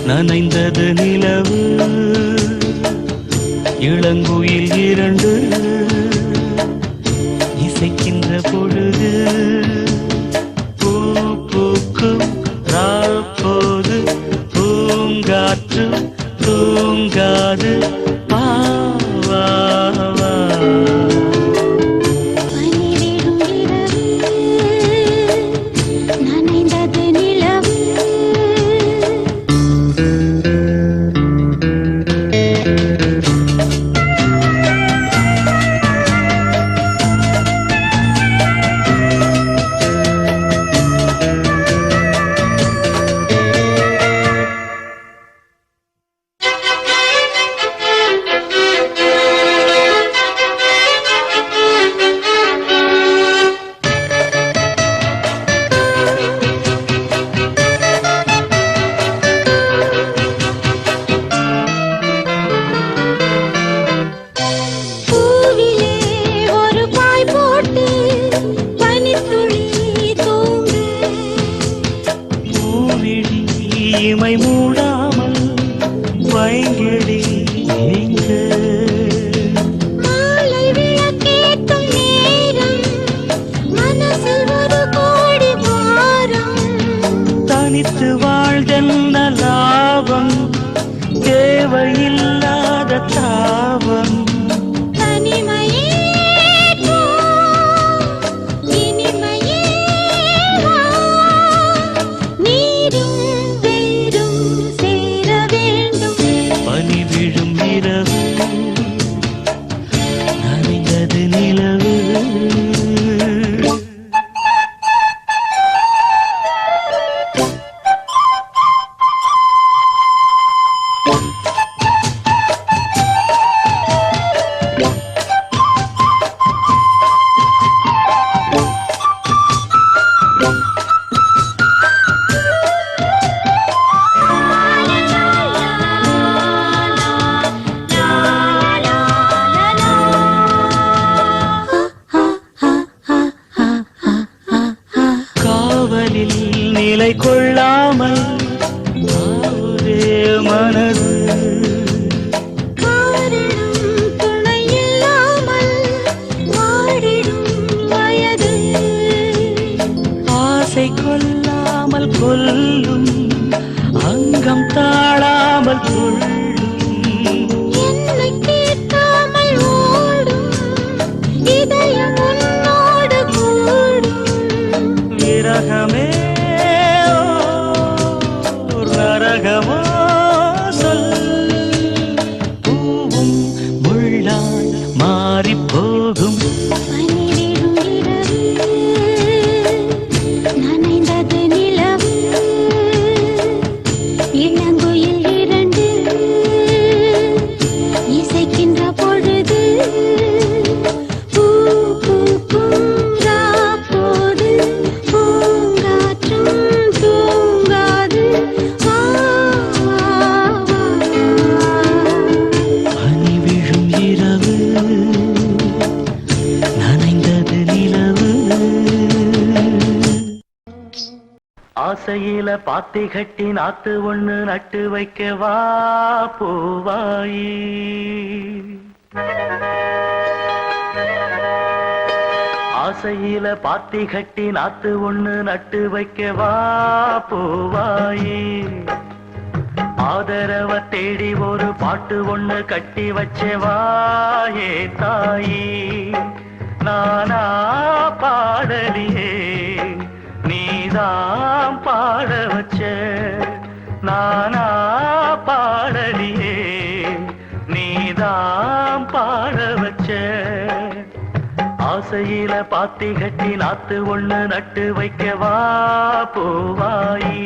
நனைந்தது நிலவு இளங்குயில் இரண்டு இசைக்கின்ற பொழுது பூ பூக்கும் ராப்போது பூங்காற்று தூங்காது இமை மூடாமல் வைங்கிடி மாலை விளக்கேற்றும் நேரம் மனசில் ஒரு கோடி பாரம் தனித்து வாழ்தென்ன லாபம் தேவையில்லாத தாபம் நனைந்தது நிலவு நிலை கொள்ளாமல் ஒரே மனது துணை இல்லாமல் வாடிடும் வயது ஆசை கொள்ளாமல் கொல்லும் அங்கம் தாழாமல் கொள்ளும் என்னை கேட்காமல் ஓடும் இதயம் உன்னோடு கூடும் விரகமே நரகமோ சொல் பூவும் முள்ளால் மாறிப்போகும் நனைந்தது நிலவு இளங்குயில் இரண்டு இசைக்கின்ற பொழுது பூ பூக்கும் ராப்போது பூங்காற்றும் தூங்காது பனி விழும் இரவு நனைந்தது நிலவு ஆசையில பாத்தி கட்டி நாத்து ஒண்ணு நட்டு வைக்க வா பூவாயி ஆசையில பாத்தி கட்டி நாத்து ஒண்ணு நட்டு வைக்க வா பூவாயி ஆதரவ தேடி ஒரு பாட்டு ஒண்ணு கட்டி வச்சவா ஏ தாயி நானா பாடலியே நீதான் நீதான் பாட வச்ச நானா பாடலியே நீதான் பாட வச்ச ஆசையில பாத்தி கட்டி நாத்து ஒண்ணு நட்டு வைக்கவா பூவாயி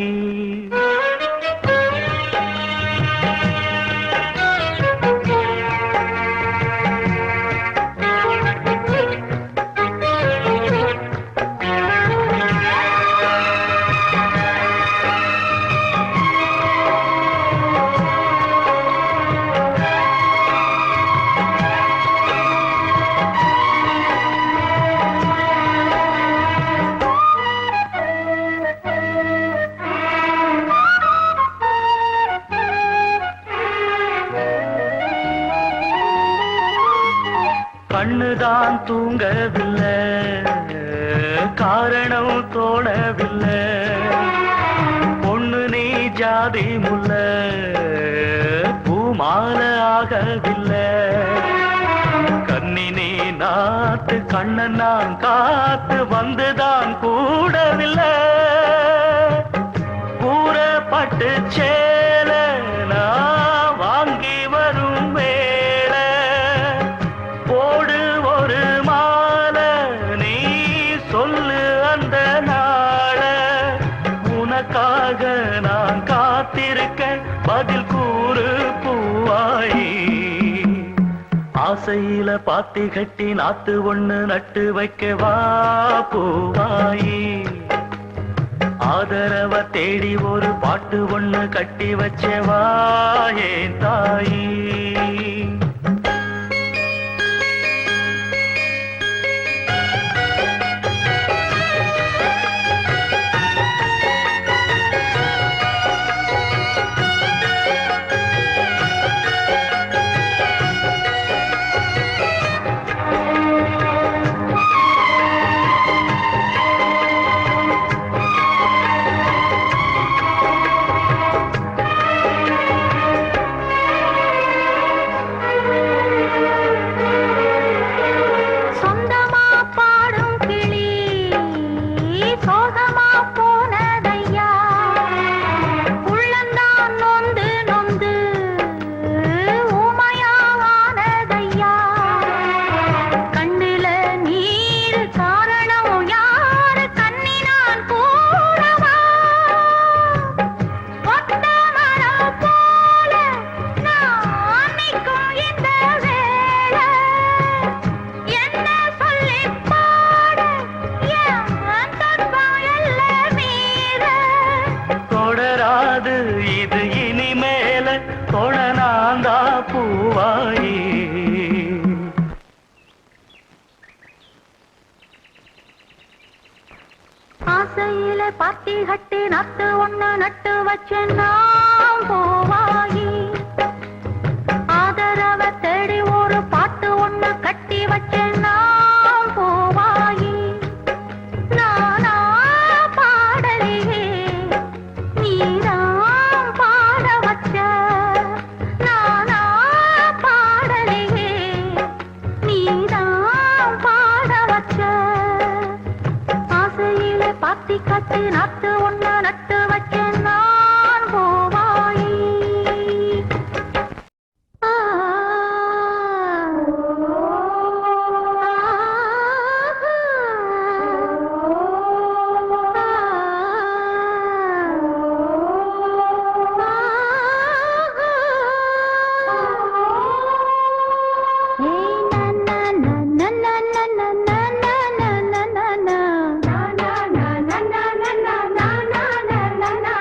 கண்ணுதான் தூங்கவில்லை காரணம் தோணவில்லை பொண்ணு நீ ஜாதி முல்ல பூமால ஆகவில்லை கண்ணி நீ நாட்டு கண்ணன் நான் காத்து வந்துதான் கூடவில்லை கூறப்பட்டு சேல நான் வாங்கி வரும் வேளை போடு ஒரு மாலை நீ சொல்லு அந்த நாள உனக்காக நான் காத்திருக்க பதில் கூறு பூவாயி ஆசையில பாத்தி கட்டி நாத்து ஒண்ணு நட்டு வைக்கவா பூவாயி ஆதரவ தேடி ஒரு பாட்டு ஒண்ணு கட்டி வச்சவா ஏன் தாயி இது இனிமேல தொடனாந்தா பூவாயி ஆசையில பாத்தி கட்டி நட்டு ஒண்ணு நட்டு வச்சேன் நான் பூவாயி ஆதரவ தேடி ஒரு பாட்டு ஒண்ணு கட்டி வச்சேன் நான் பூவாயி நானா பாடலியே நீதான் பாட வச்ச நானா பாடலியே நீதான் பாட வச்ச ஆசையில பாத்தி கட்டி நட்டு ஒண்ணு நட்டு வச்சேன் நான் பூவாயி na na na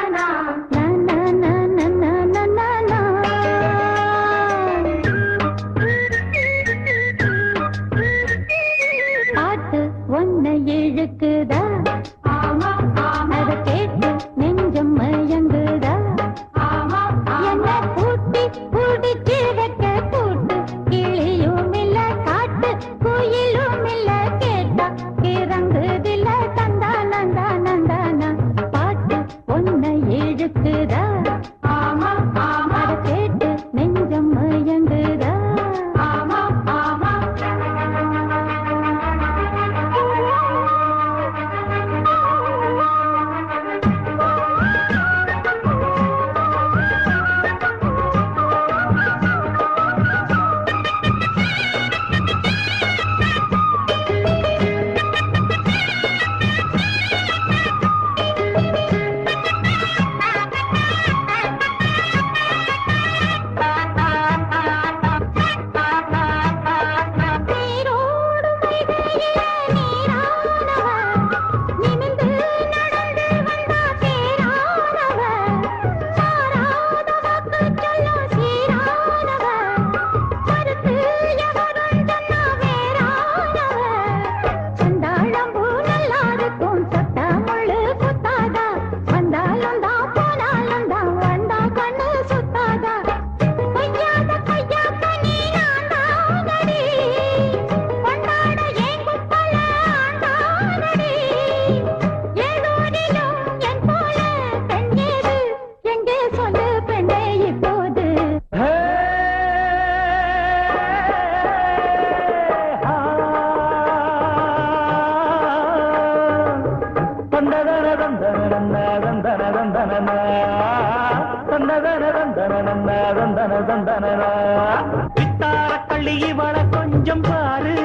பித்தாரக்கள்ளி இவள கொஞ்சம் பாரு,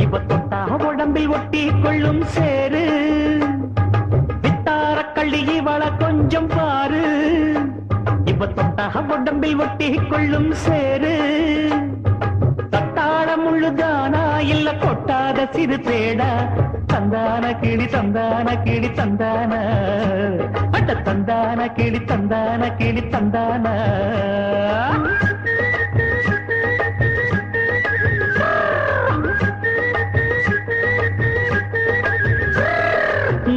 இவ தொட்டா உடம்பில் ஒட்டி கொள்ளும் சேரு. பித்தாரக்கள்ளி இவள கொஞ்சம் பாரு, இவ தொட்டா உடம்பில் ஒட்டி கொள்ளும் சேரு. தத்தாள முள்ளுதானா இல்ல கொட்டாத சிறு தேடா, தந்தான கிளி தந்தான கிளி தந்தான, அட்ட தந்தான கிளி தந்தான கிளி தந்தான.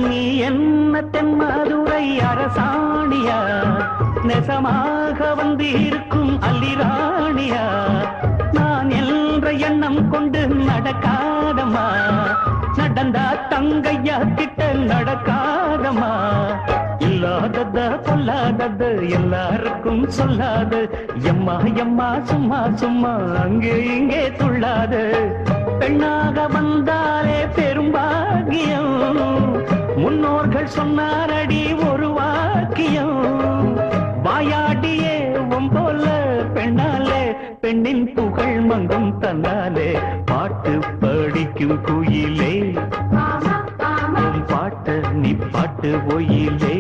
நீ என்ன தென்மதுரை அரசாணியா, நெசமாக வந்து இருக்கும் அல்லிராணியா, நான் என்ற எண்ணம் கொண்டு நடக்காதம்மா, நடந்தா தங்கையா கிட்ட நடக்காதம்மா. இல்லாதத பொல்லாதது எல்லாருக்கும் சொல்லாது, எம்மா எம்மா சும்மா சும்மா அங்கே இங்கே துள்ளாது. பெண்ணாக வந்தாலே பெரும்பாகியம், முன்னோர்கள் சொன்னாரடி ஒரு வாக்கியம். வாயாடியே போல பெண்ணாலே பெண்ணின் புகழ் மங்கும் தன்னாலே. பாட்டு படிக்கும் குயிலே உன் பாட்டு நீ பாட்டு ஒயிலே,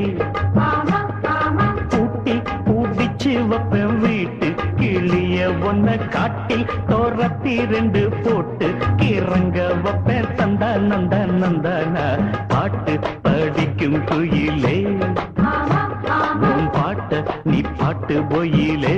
கூட்டி கூட்டிச்சு வப்பேன் வீட்டு கிளிய ஒன்ன காட்டில் தோரத்தி ரெண்டு போட்டு கிறங்க வப்பேன் தந்தா நந்தா நந்தானா. பாட்டு படிக்கும் குயிலே உன் பாட்டு நீ பாட்டு ஒயிலே.